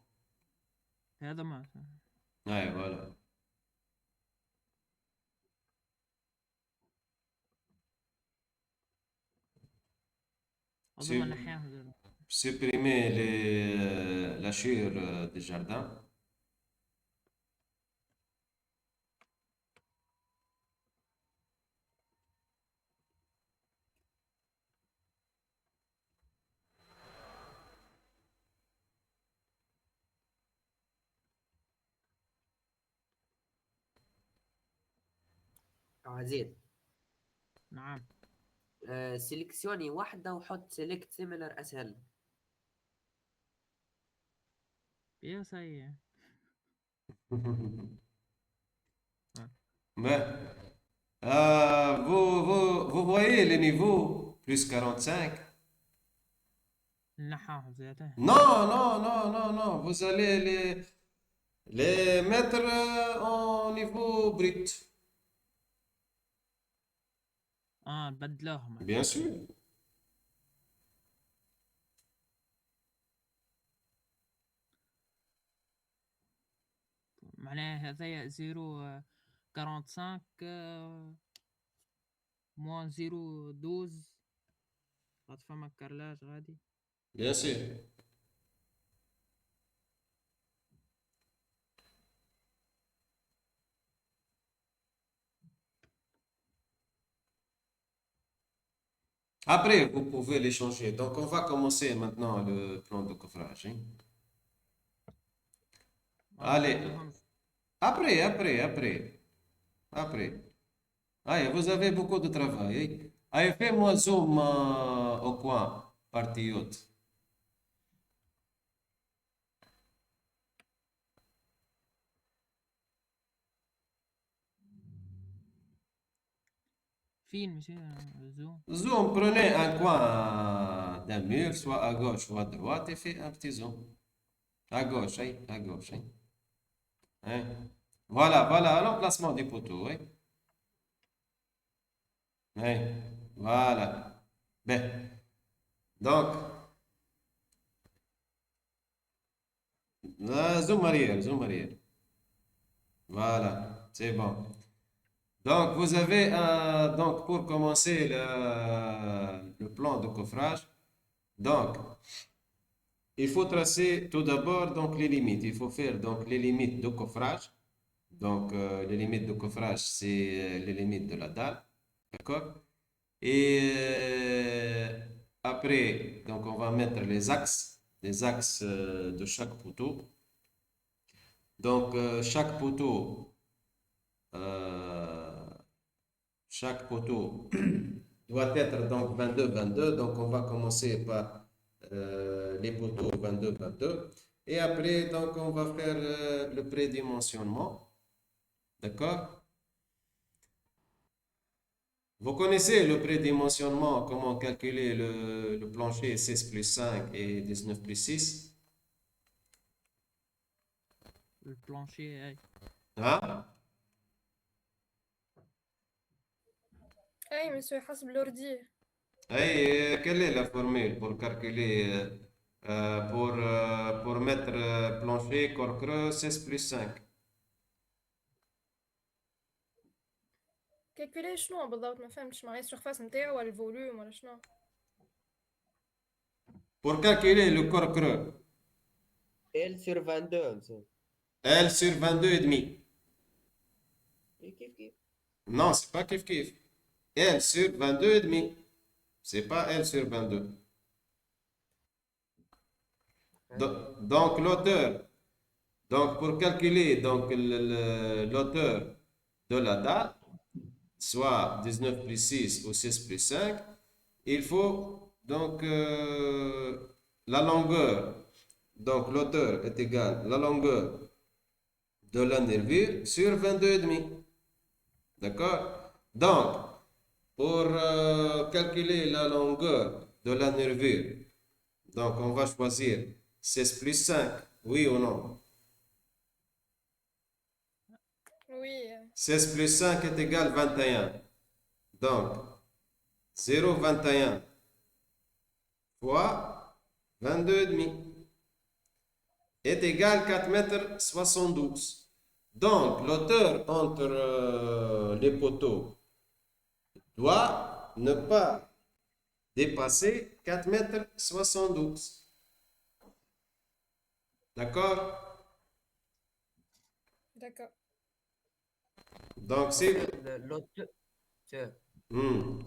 هذا ما Ouais, voilà. أظن ما نحياها دابا. Supprimer la chure des jardins. عزيز نعم. سيلكسيوني واحدة وحط سيلكت سيميلر أسهل. يا سي. Mais, vous voyez le niveau plus 45? نحاهم زيادة. Non, non, non, non, non. Vous allez les mettre en niveau brut. بدلوهم. Bien sûr. معناها هذايا 0.45 موان 0.12 غاد فما كارلاج غادي. Bien sûr. Après, vous pouvez les changer. Donc, on va commencer maintenant le plan de coffrage, hein. Allez. Après. Allez, vous avez beaucoup de travail, hein. Allez, fais-moi zoom au coin, partie haute. فين ماشي زوم. Zoom, prenez un coin d'un mur, soit à gauche, soit à droite, et faites un petit zoom. À gauche, hein, à gauche, hein. Hein. Voilà, l'emplacement du poteau, hein. Hein. Voilà. Ben. Donc, zoom arrière. Voilà, c'est bon. Donc, vous avez donc pour commencer le plan de coffrage. Donc, il faut tracer tout d'abord donc les limites. Il faut faire donc les limites de coffrage. Donc, les limites de coffrage, c'est les limites de la dalle. D'accord? Et après, donc on va mettre les axes de chaque poteau. Donc, chaque poteau doit être donc 22-22. Donc, on va commencer par les poteaux 22-22. Et après, donc, on va faire le prédimensionnement. D'accord? Vous connaissez le prédimensionnement, comment calculer le plancher 16+5 et 19+6? Le plancher هاي. Hein? اي مسيو حسب الوردي. Quelle est la formule pour calculer, pour mettre plancher corps creux 16+5? كالكولي شنو بالضبط ما فهمتش معايا السيرفاس نتاعو ولا الفوليوم ولا شنو. Pour calculer le corps creux, L sur 22 مثلا. L sur 22 et demi. كيف Non, c'est pas kiff. L sur 22 et demi. C'est pas L sur 22. Donc, l'auteur Donc, pour calculer donc, l'auteur de la dalle, soit 19 plus 6 ou 6 plus 5, il faut donc la longueur. Donc, l'auteur est égal à la longueur de la nervure sur 22,5. D'accord? Donc, pour calculer la longueur de la nervure, donc on va choisir 16 plus 5, oui ou non? Oui. 16 plus 5 est égal à 21. Donc, 0,21 fois 22,5 est égal à 4 mètres 72. Donc, l'auteur entre les poteaux doit ne pas dépasser 4 mètres 72. D'accord? D'accord. Donc, c'est... L'auteur, Hmm.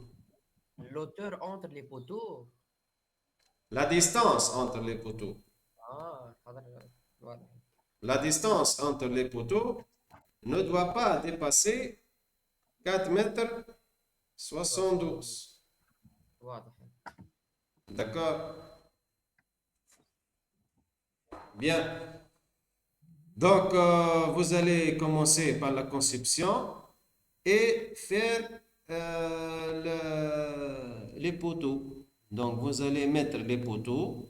l'auteur entre les poteaux. La distance entre les poteaux. Voilà. La distance entre les poteaux ne doit pas dépasser 4 mètres 72. واضح. D'accord? Bien. Donc, vous allez commencer par la conception et faire les poteaux. Donc, vous allez mettre les poteaux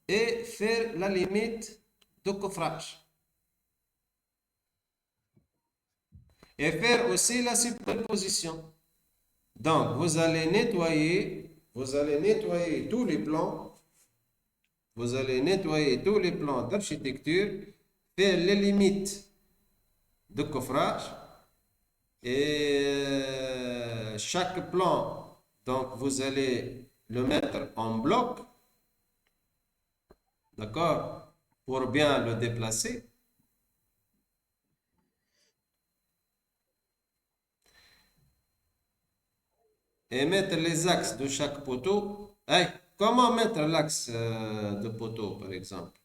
et faire la limite de coffrage. Et faire aussi la superposition. Donc, vous allez nettoyer tous les plans. Vous allez nettoyer tous les plans d'architecture, faire les limites de coffrage. Et chaque plan, donc vous allez le mettre en bloc, d'accord, pour bien le déplacer. Et mettre les axes de chaque poteau. Hey, comment mettre l'axe de poteau, par exemple?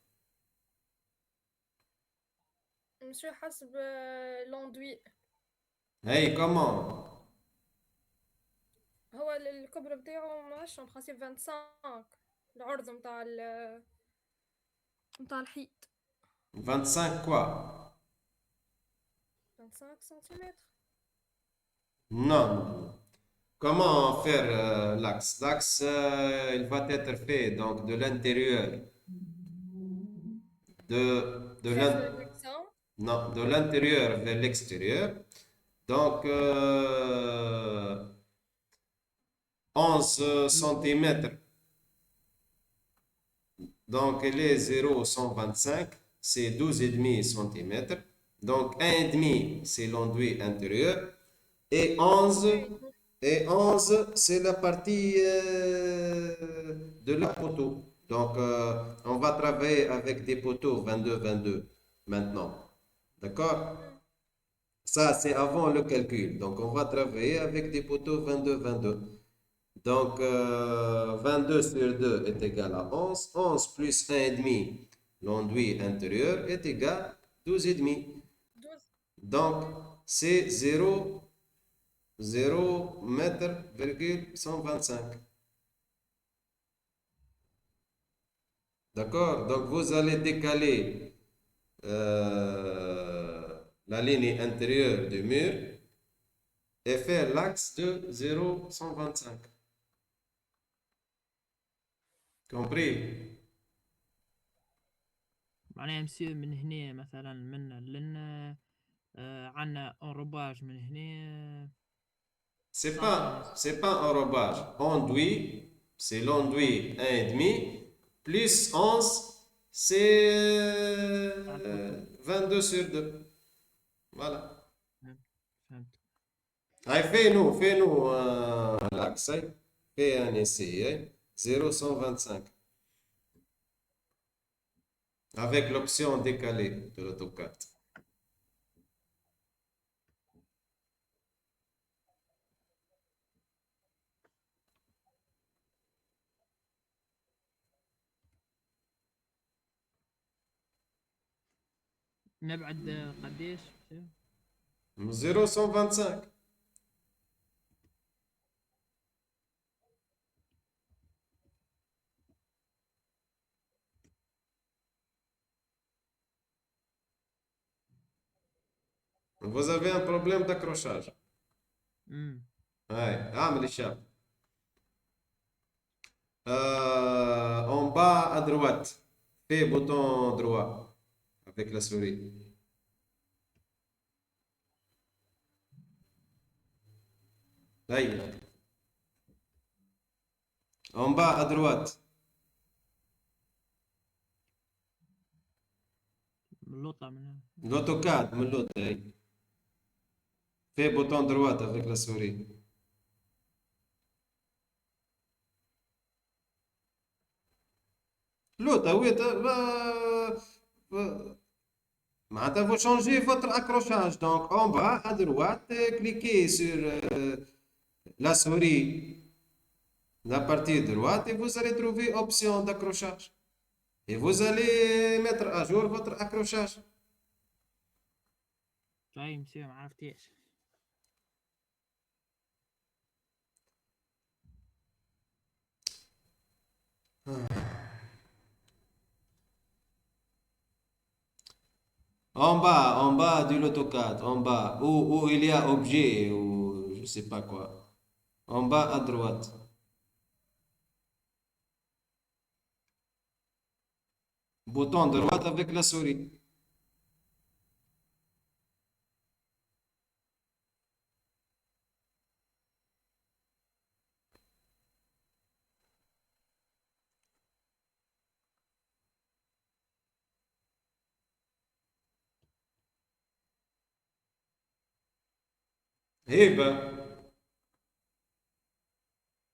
monsieur حسب l'enduit. Hey, comment? هو الكبر بتاعه ماهوش en principe 25 العرض متاع الحيط 25 quoi? 25 سنتيمتر. Non, non. Comment faire l'axe? L'axe, il va être fait donc de l'intérieur de Très l'in- direction. non, de l'intérieur vers l'extérieur. Donc, 11 cm. Donc, les 0,125, c'est 12,5 cm. Donc, 1,5, c'est l'enduit intérieur. Et 11, c'est la partie de la poteau. Donc, on va travailler avec des poteaux 22-22 maintenant. D'accord? Ça, c'est avant le calcul. Donc, on va travailler avec des poteaux 22-22. Donc, 22 sur 2 est égal à 11. 11 plus 1,5, l'enduit intérieur, est égal à 12,5. 12. Donc, c'est 0 mètre, 125. D'accord? Donc, vous allez décaler la ligne intérieure du mur et faire l'axe de 0,125. Compris? معناها مسيو من هنا مثلا من لنا عنا انروباج من هنا سنتيمتر. C'est pas un enrobage. Enduit, c'est l'enduit 1,5 plus 11, c'est تاع البوتو 22 sur 2. Voilà. فهمت. Allez, fais-nous l'axe. Hein. Fais un essai. Hein. 0,125. Avec l'option décalée de l'AutoCAD. نبعد قديش؟ 0 125. Vous avez un problème d'accrochage. Ouais, اعمل الشاب. En bas à droite, fais bouton droit avec la souris. أيوة. En bas à droite. اللوطة من L'autocad من l'autre. أي. Fais bouton droit avec la souris. L'autre, oui, معناتها vous changez votre accrochage. Donc en bas à droite, cliquez sur la souris, la partie droite, et vous allez trouver option d'accrochage. Et vous allez mettre à jour votre accrochage. طيب مسيو ما عرفتيش. En bas de l'AutoCAD, en bas, où il y a objet ou je sais pas quoi. En bas à droite. Bouton droit avec la souris. هبة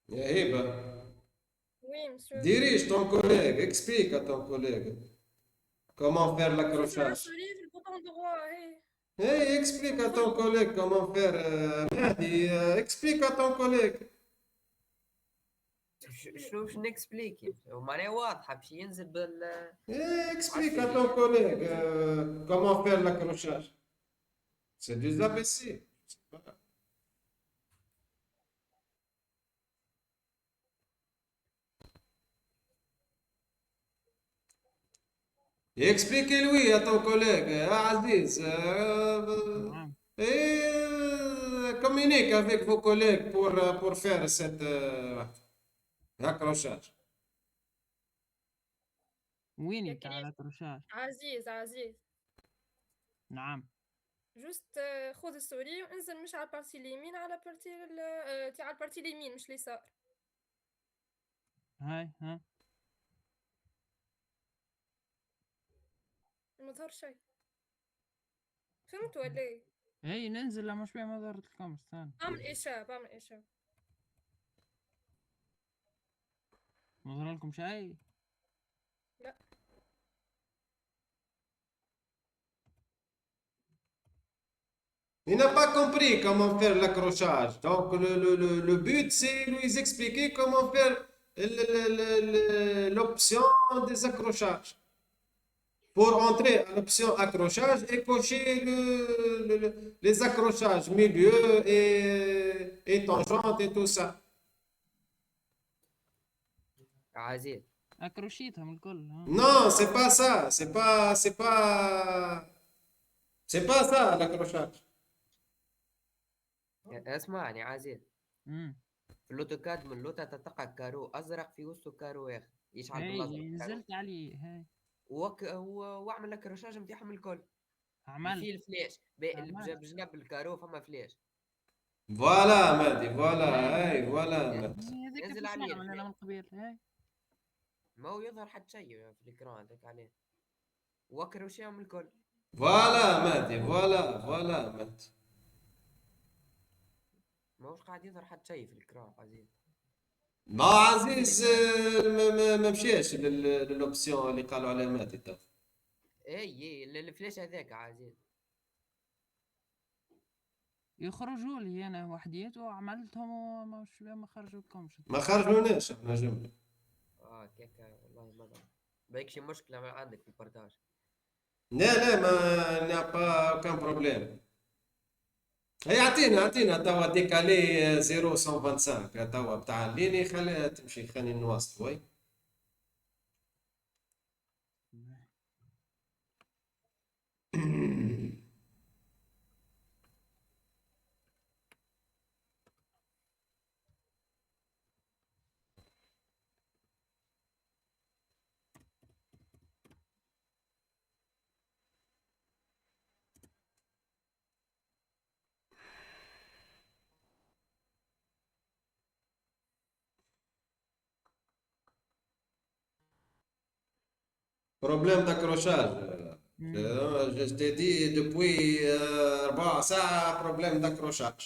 يا هبة Oui, monsieur. dirige ton collègue, explique à ton collègue comment faire شوف على l'accrochage. سوري في البوطون droit هي. Hey, explique à ton collègue comment faire. Mehdi, explique à ton collègue. شنو باش نكسبليكي معناها واضحه باش ينزل بال. Hey, explique à ton collègue comment faire l'accrochage. C'est des ABC. Je sais pas. Et expliquez-lui à ton collègue, Aziz, نعم. et communique avec vos collègues pour faire cet accrochage. وين بتاع الاكروشاج؟ عزيز نعم. جوست خذ السوري وانزل مش على البارتي اليمين على بارتي تاع البارتي اليمين مش اليسار. هاي ها ما ظهر شيء. فهمت ولا ايه؟ هي ننزل لما شوي ما ظهرت لكم استنى. اعمل إشاف. ما ظهر لكم شيء؟ لا. Il n'a pas compris comment faire l'accrochage. Donc, le but, c'est lui expliquer comment faire l'option des accrochages. Pour entrer à l'option accrochage et cocher les accrochages milieu et tangente et tout ça. عزيز اكروشيتهم الكل ها. Non, c'est pas ça. C'est pas ça l'accrochage. اسمعني عزيز. امم في اللوتوكاد من لوتا تلقى كارو ازرق في وسطه كارو اخر يشعل هي بالازرق. نزلت عليه هاي. واعمل لك الرشاش نتاعهم الكل. عملت. في الفلاش بجنب الكارو فما فلاش. Voilà, Mehdi, voilà, hey, voilà, Mehdi. هذيك نزل في عليه الساعة الفلاش. انا من قبيل هاي. ما هو يظهر حتى شيء في الاكران هذاك عليه. وكروشيهم الكل. Voilà, Mehdi, voilà, Mehdi. ما هوش قاعد يظهر حتى شيء في الاكران عزيز. ما عزيز ما مشيش للوبسيون اللي قالوا عليها مهدي تو. اي الفلاش هذاك عزيز. يخرجوا لي انا وحديت وعملتهم ما خرجوا لكمش. ما خرجوناش احنا جمله. كيكا والله ما ظهر. بايك شي مشكله ما عندك في البارتاج. لا ما n'y a pas aucun problème. هي اعطينا توا ديكالي 0.125 توا بتاع الليني خليها تمشي خلينا نواصل وي. Problème d'accrochage. Je t'ai dit depuis 4 ساعة problème d'accrochage.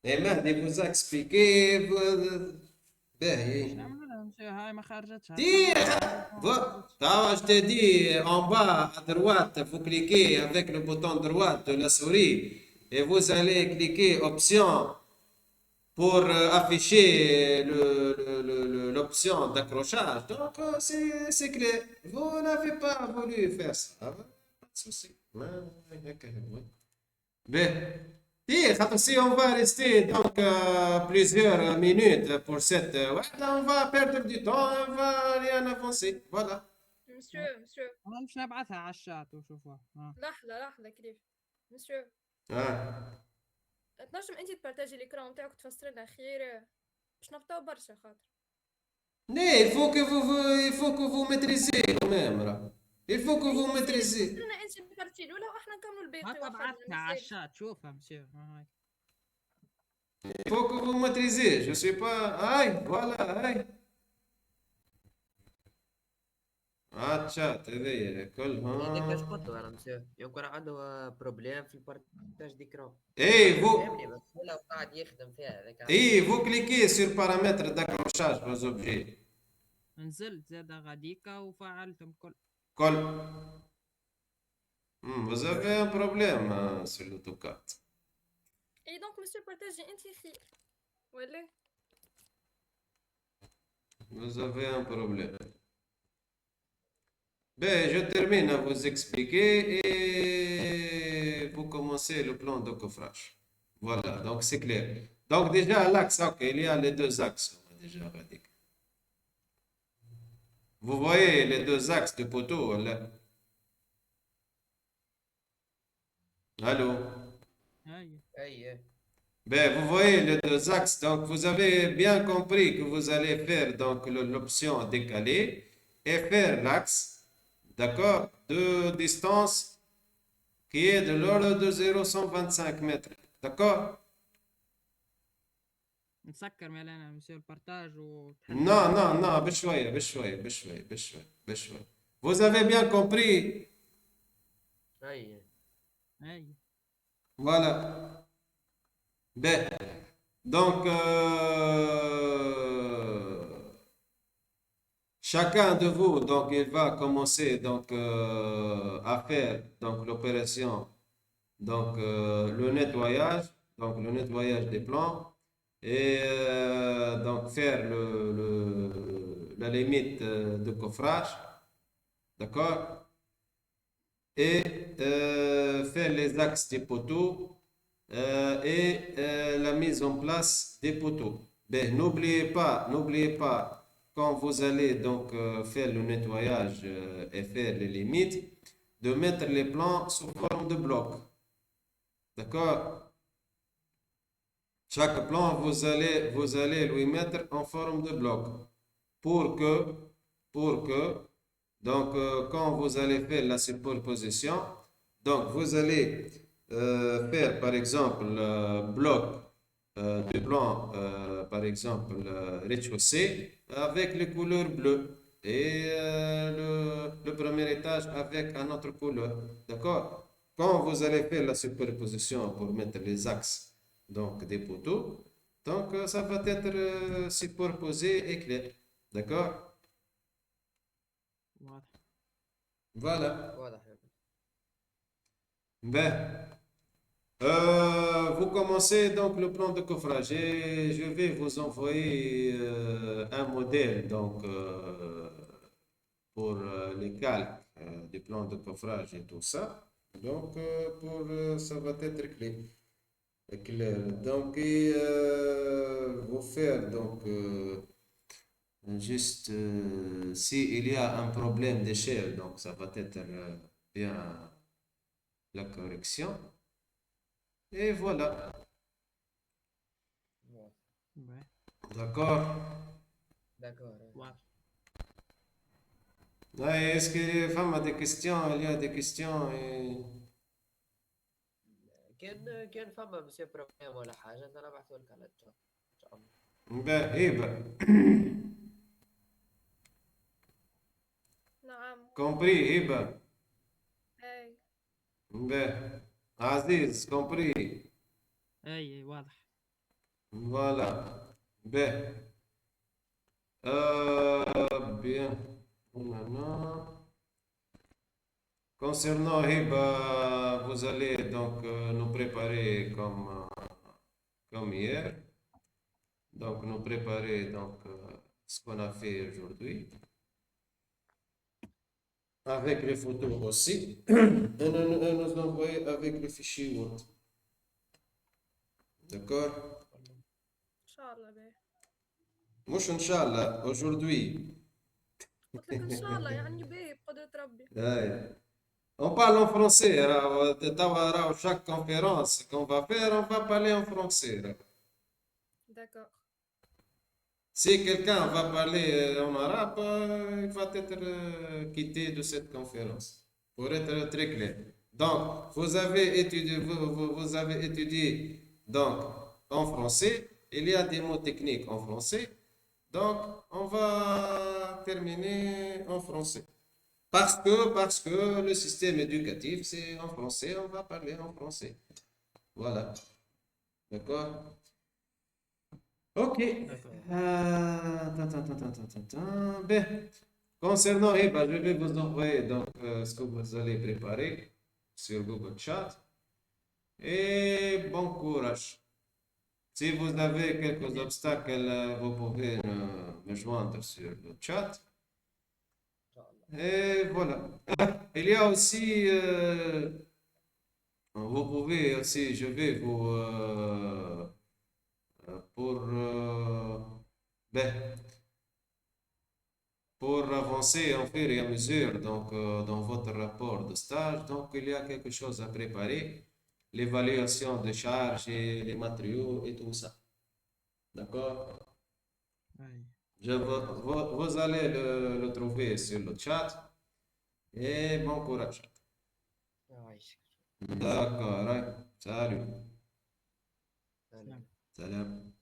Et Mehdi vous a expliqué. باهي. نعملها مشي هاي ما خرجتش Dis, je t'ai dit en bas à droite, vous cliquez avec le bouton droit de la souris et vous allez cliquer option pour afficher l'option d'accrochage. Donc, c'est clair. Vous n'avez pas voulu faire ça. Pas de souci. Ben, si on va rester donc plusieurs minutes pour cette... on va perdre du temps, on va rien avancer. Voilà. مسيو انا مش نبعثها على الشات وشوفوها. لحظة كيف مسيو Ah. تنجم انت تبارتاجي l'écran نتاعك وتفسر لنا خير باش نبطاو برشا خاطر. Mais il faut que vous maîtrisez quand même. Là. Il faut que vous maîtrisez. قلنا انت البارتي الاولى واحنا نكملوا الباقي. ما تبعثها على الشات شوفها مشي هاي. Il faut que vous maîtrisez. Je sais pas. Aïe, voilà, aïe. chat, هذيا هذاك كلها. شبطوا انا مسيو يكون عنده بروبليم في البارتاج ديكرون. ايه vous, فهمني بس ولا قاعد يخدم فيها هذاك. vous cliquez sur paramètres d'accrochage aux objets. نزلت زاد غاديكا وفعلتهم كل. Vous avez un problème sur l'AutoCAD. اي دونك مسيو بارتاجي انت خير ولا Vous avez un problème. Ben, je termine à vous expliquer et vous commencez le plan de coffrage. Voilà, donc c'est clair. Donc déjà l'axe, ok, il y a les deux axes. On a déjà dit. Vous voyez les deux axes de poteau là. Allô? هاي اي Ben, vous voyez les deux axes. Donc vous avez bien compris que vous allez faire donc l'option décalée et faire l'axe. D'accord, de distance qui est de l'ordre de 0,125 mètres. D'accord? نسكر مالنا مشي البارتاج و Non, بشوية. Vous avez bien compris? اي هاي Voilà. Ben, donc, chacun de vous, donc, il va commencer donc, à faire donc, l'opération, donc, le nettoyage des plans et donc faire la limite de coffrage, d'accord? Et faire les axes des poteaux et la mise en place des poteaux. Ben, n'oubliez pas, quand vous allez donc faire le nettoyage et faire les limites, de mettre les plans sous forme de bloc. D'accord? Chaque plan, vous allez lui mettre en forme de bloc pour que donc, quand vous allez faire la superposition, donc vous allez faire par exemple bloc du plan, par exemple rez-de-chaussée avec les couleurs bleues et le premier étage avec un autre couleur. D'accord? Quand vous allez faire la superposition pour mettre les axes donc, des poteaux, donc ça va être superposé et clair. D'accord? واضح. Voilà. واضح. Ben, vous commencez donc le plan de coffrage et je vais vous envoyer un modèle donc pour les calques du plan de coffrage et tout ça. Donc, ça va être clair. Donc, vous faire donc juste s'il y a un problème d'échelle, donc ça va être bien la correction. Et voilà, Bon, Ouais. d'accord. d'accord. واضح. Ouais, est-ce que femme a des questions? Il y a des questions et... كان فما مسيو بروبليم ولا حاجة أنت نبعثوا لك على الشات إن شاء الله. Ben, eh ben, نعم compris, eh ben, اي ben, Aziz, compris, اي واضح. voilà, ben, bien, maintenant, concernant Hiba, vous allez donc nous préparer comme hier, donc nous préparer donc ce qu'on a fait aujourd'hui, avec les photos aussi, et nous envoyer avec le fichier Word. D'accord? ان شاء الله باهي. مش إن شاء الله aujourd'hui. قلت لك ان شاء الله يعني باهي بقدرة ربي. Ouais. On parle en français. Chaque conférence qu'on va faire, on va parler en français. داكوغ. Si quelqu'un va parler en arabe, il va être quitté de cette conférence. Pour être très clair. Donc, vous avez étudié donc, en français. Il y a des mots techniques en français. Donc, on va terminer en français. Parce que le système éducatif, c'est en français, on va parler en français. Voilà. D'accord? Ok. Ben, concernant, ben, je vais vous envoyer donc, ce que vous allez préparer sur Google Chat. Et bon courage. Si vous avez quelques obstacles, vous pouvez me joindre sur le chat. إن شاء الله. Et voilà. Il y a aussi, vous pouvez aussi, je vais vous, pour, ben, pour avancer en fur et à mesure donc, dans votre rapport de stage, donc il y a quelque chose à préparer, l'évaluation des charges et les matériaux et tout ça. D'accord? اي. Vous allez le trouver sur le chat et bon courage. يعيشك. D'accord, hein. Salut. سلام. Salam.